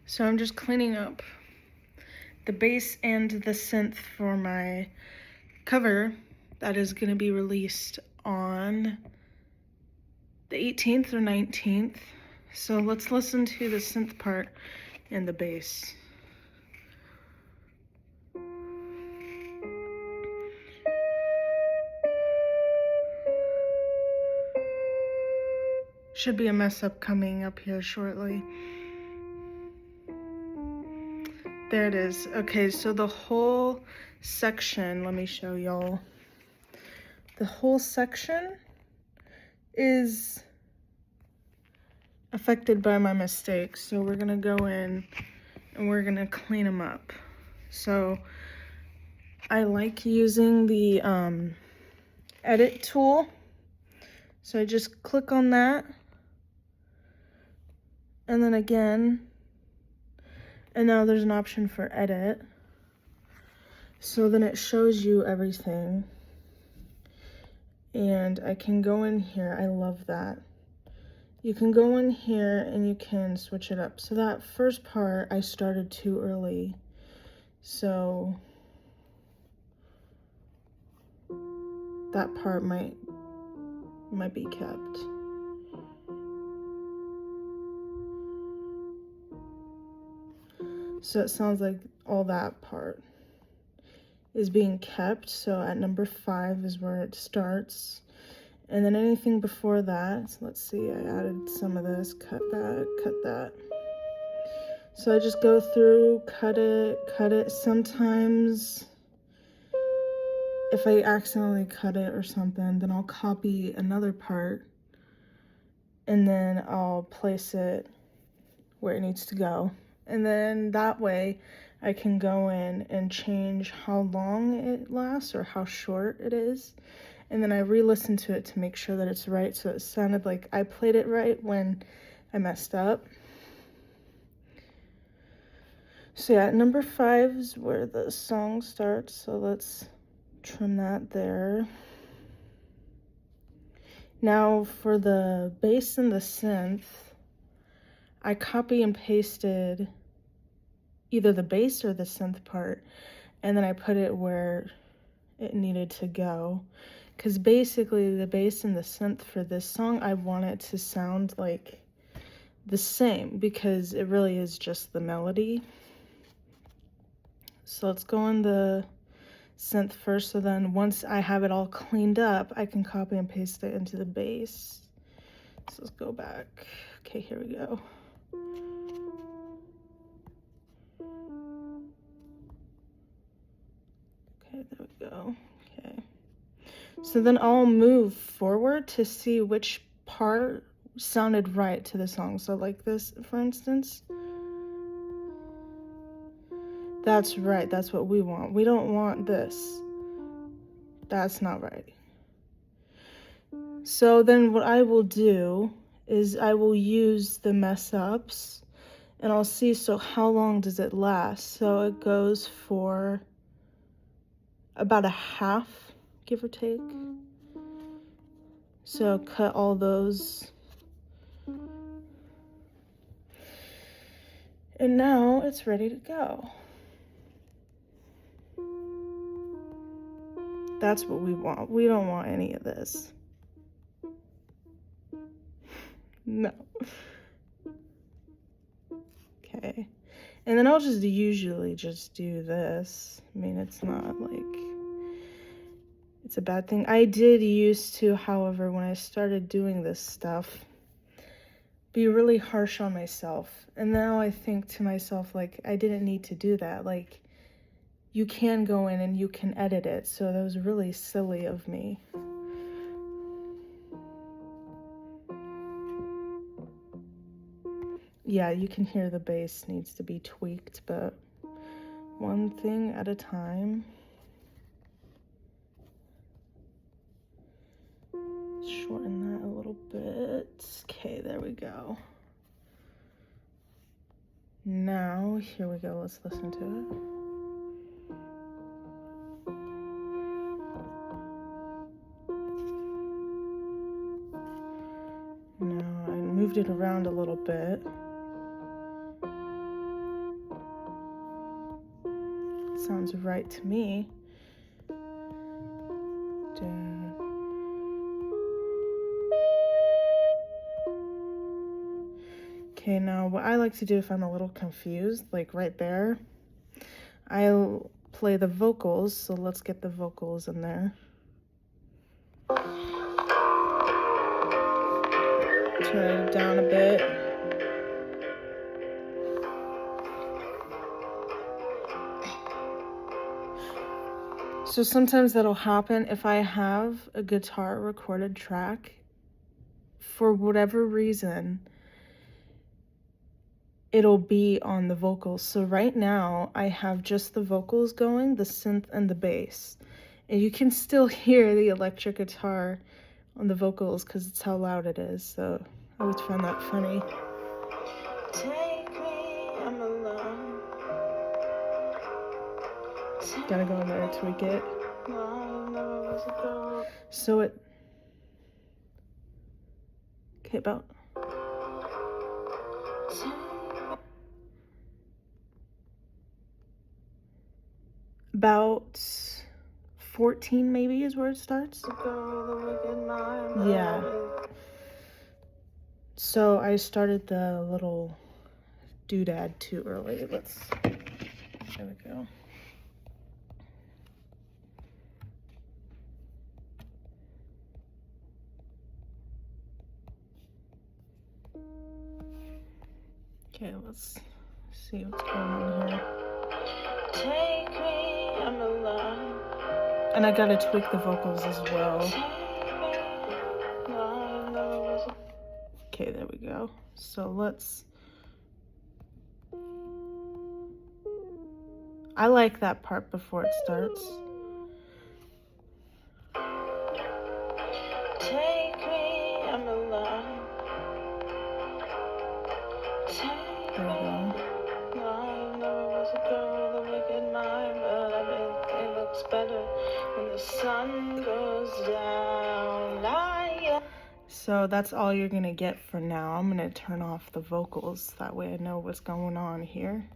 So I'm just cleaning up the bass and the synth for my cover that is going to be released on the 18th or 19th. So let's listen to the synth part and the bass. Should be a mess up coming up here shortly. There it is. Okay, so the whole section, let me show y'all. The whole section is affected by my mistakes. So we're gonna go in and we're gonna clean them up. So I like using the edit tool. So I just click on that. And then again, and now there's an option for edit. So then it shows you everything. And I can go in here, I love that. You can go in here and you can switch it up. So that first part, I started too early. So that part might be kept. So it sounds like all that part is being kept. So at number 5 is where it starts. And then anything before that, so let's see, I added some of this, cut that. So I just go through, cut it. Sometimes if I accidentally cut it or something, then I'll copy another part and then I'll place it where it needs to go. And then that way I can go in and change how long it lasts or how short it is. And then I re-listen to it to make sure that it's right. So it sounded like I played it right when I messed up. So yeah, number 5 is where the song starts. So let's trim that there. Now for the bass and the synth, I copy and pasted either the bass or the synth part, and then I put it where it needed to go. Because basically the bass and the synth for this song, I want it to sound like the same because it really is just the melody. So let's go on the synth first, so then once I have it all cleaned up, I can copy and paste it into the bass. So let's go back. Okay, here we go. Okay, there we go. Okay. So then I'll move forward to see which part sounded right to the song. So like this, for instance. That's right, that's what we want. We don't want this. That's not right. So then what I will do is I will use the mess ups and I'll see, so how long does it last? So it goes for about a half, give or take. So cut all those. And now it's ready to go. That's what we want. We don't want any of this. No. Okay. And then I'll just usually just do this. I mean, it's not like it's a bad thing. I did used to, however, when I started doing this stuff, be really harsh on myself. And now I think to myself, like, I didn't need to do that. Like, you can go in and you can edit it. So that was really silly of me. Yeah, you can hear the bass needs to be tweaked, but one thing at a time. Shorten that a little bit. Okay, there we go. Now, here we go. Let's listen to it. Now, I moved it around a little bit. sounds right to me. Okay, now what I like to do if I'm a little confused, like right there, I'll play the vocals, so let's get the vocals in there. Turn it down a bit. So sometimes that'll happen if I have a guitar recorded track, for whatever reason, it'll be on the vocals. So right now I have just the vocals going, the synth and the bass. And you can still hear the electric guitar on the vocals because it's how loud it is. So I always find that funny. Take me, I'm alone. Gotta go in there and tweak it. So it, okay, about 14 maybe is where it starts. Yeah. So I started the little doodad too early. There we go. Okay, let's see what's going on here. Take me, I'm alone. And I gotta tweak the vocals as well. Okay, there we go. So I like that part before it starts. Take me, I'm alone. There we go. I know it was a girl, a wicked mind, but I bet it looks better when the sun goes down. So that's all you're gonna get for now. I'm gonna turn off the vocals, that way I know what's going on here.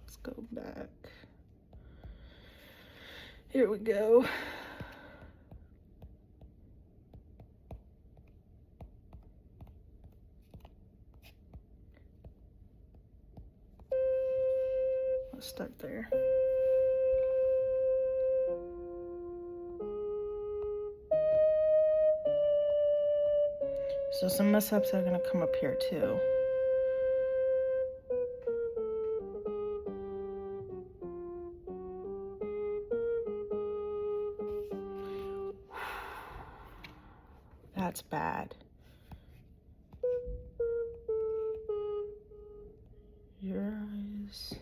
Let's go back. Here we go. Let's start there. So some mess ups are gonna come up here too. That's bad. Your eyes.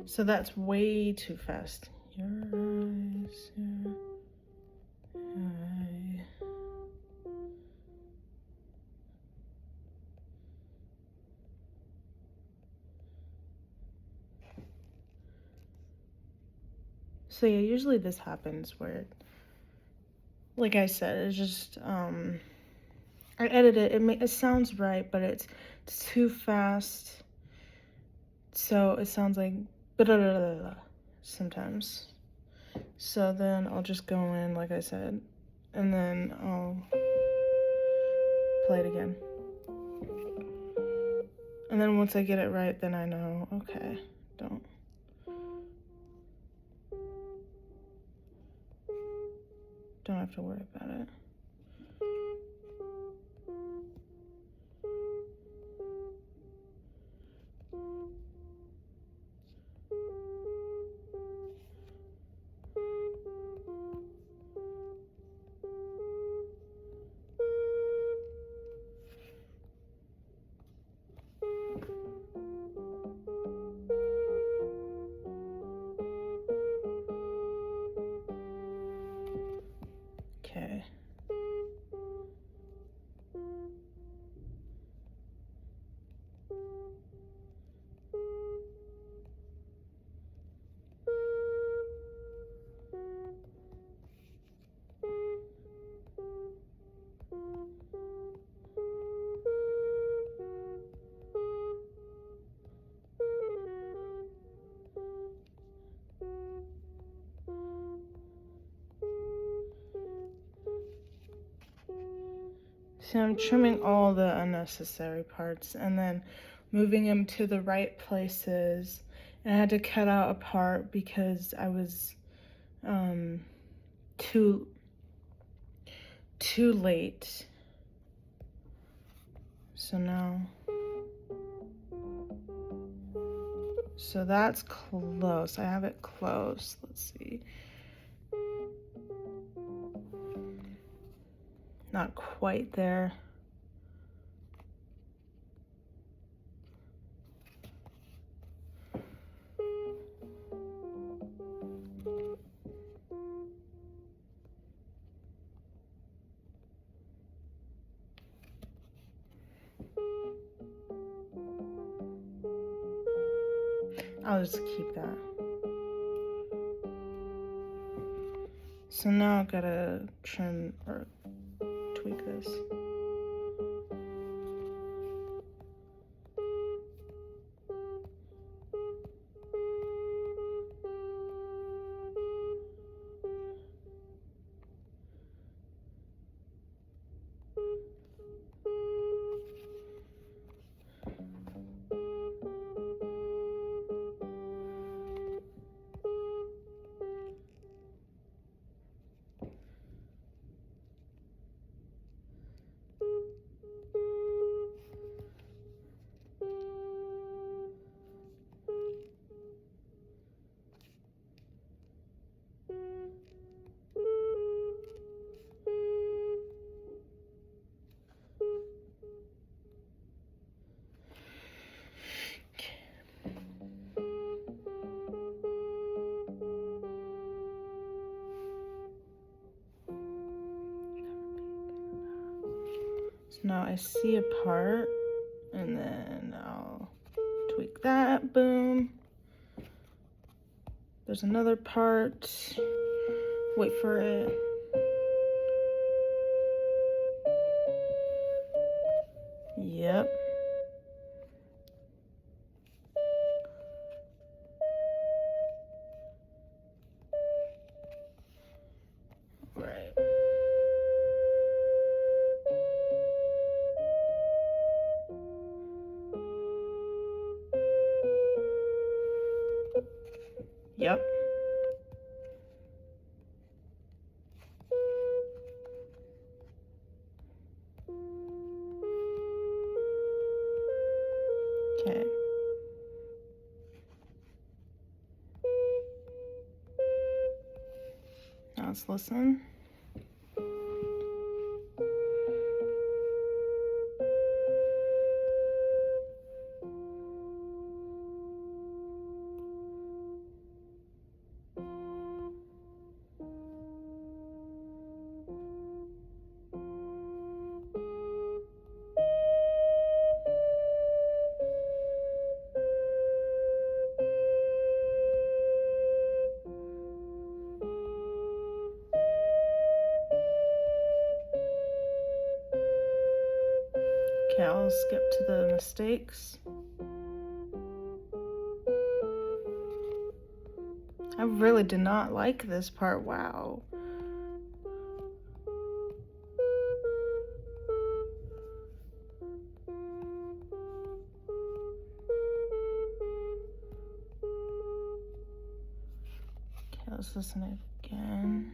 So that's way too fast. Your eyes, your eye. So yeah, usually this happens where, like I said, it's just, I edit it, it sounds right, but it's too fast. So it sounds like sometimes. So then I'll just go in, like I said, and then I'll play it again. And then once I get it right, then I know, okay, don't. don't have to worry about it. Okay. So I'm trimming all the unnecessary parts and then moving them to the right places. And I had to cut out a part because I was too late. So now, so that's close. I have it close. Let's see. Not quite there. I'll just keep that. So now I've gotta trim or tweak this. Now I see a part, and then I'll tweak that, boom. There's another part, wait for it. Yep. Right. Yep. Okay. Now let's listen. Okay, I'll skip to the mistakes. I really did not like this part, wow. Okay, let's listen again.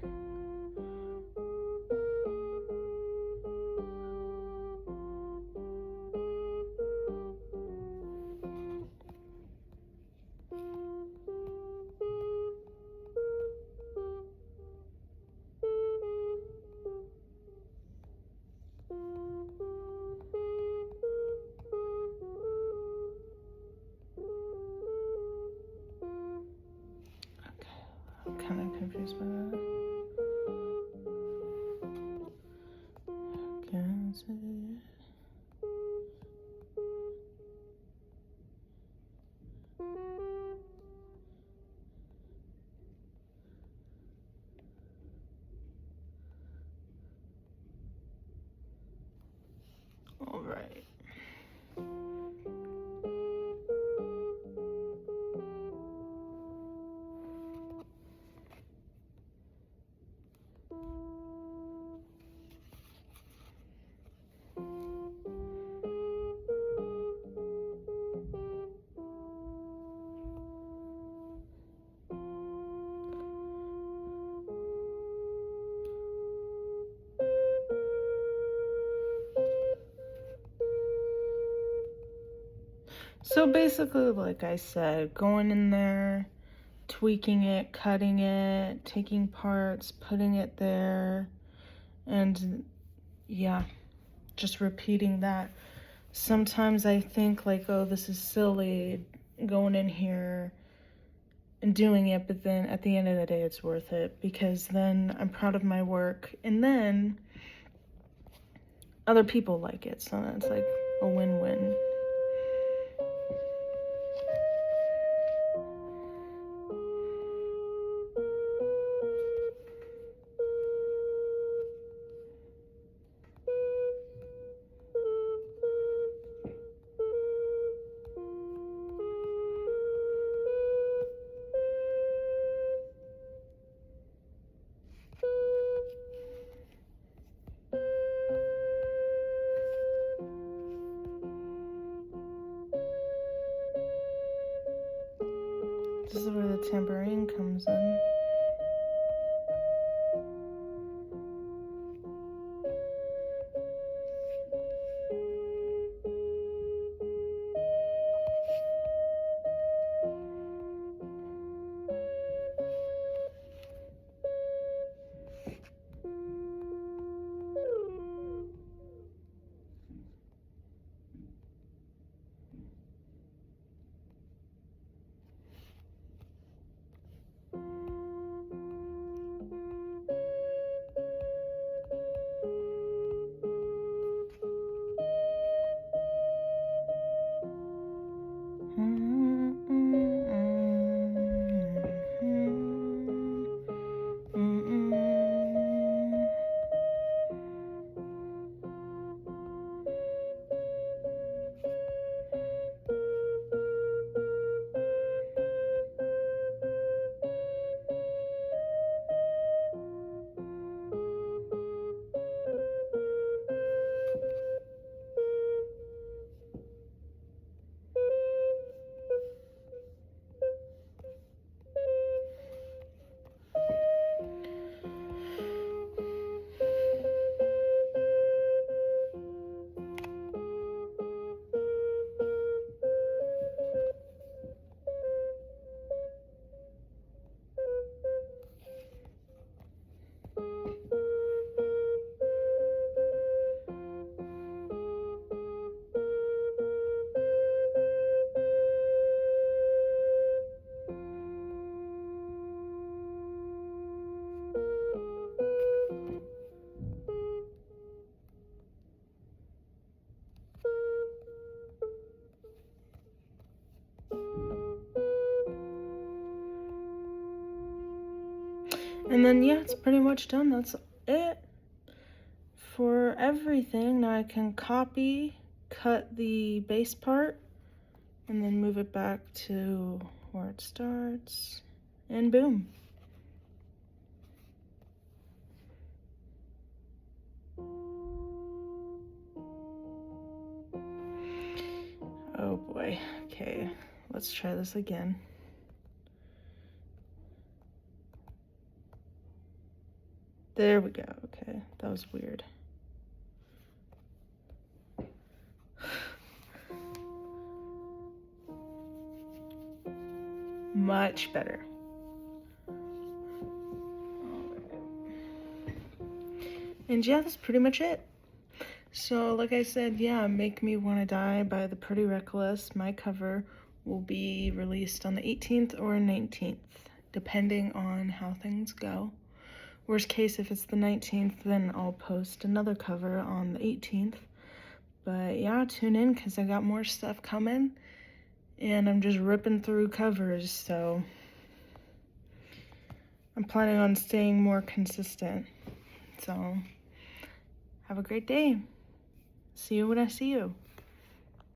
right. So basically, like I said, going in there, tweaking it, cutting it, taking parts, putting it there, and yeah, just repeating that. Sometimes I think like, oh, this is silly going in here and doing it, but then at the end of the day, it's worth it because then I'm proud of my work and then other people like it. So it's like a win-win. This is where the tambourine comes in. And then yeah, it's pretty much done. That's it for everything. Now I can copy, cut the base part, and then move it back to where it starts, and boom. Oh boy. Okay, let's try this again. There we go. Okay, that was weird. Much better. And yeah, that's pretty much it. So like I said, yeah, Make Me Wanna Die by The Pretty Reckless. My cover will be released on the 18th or 19th, depending on how things go. Worst case, if it's the 19th, then I'll post another cover on the 18th. But yeah, tune in because I got more stuff coming and I'm just ripping through covers, so I'm planning on staying more consistent. So have a great day. See you when I see you.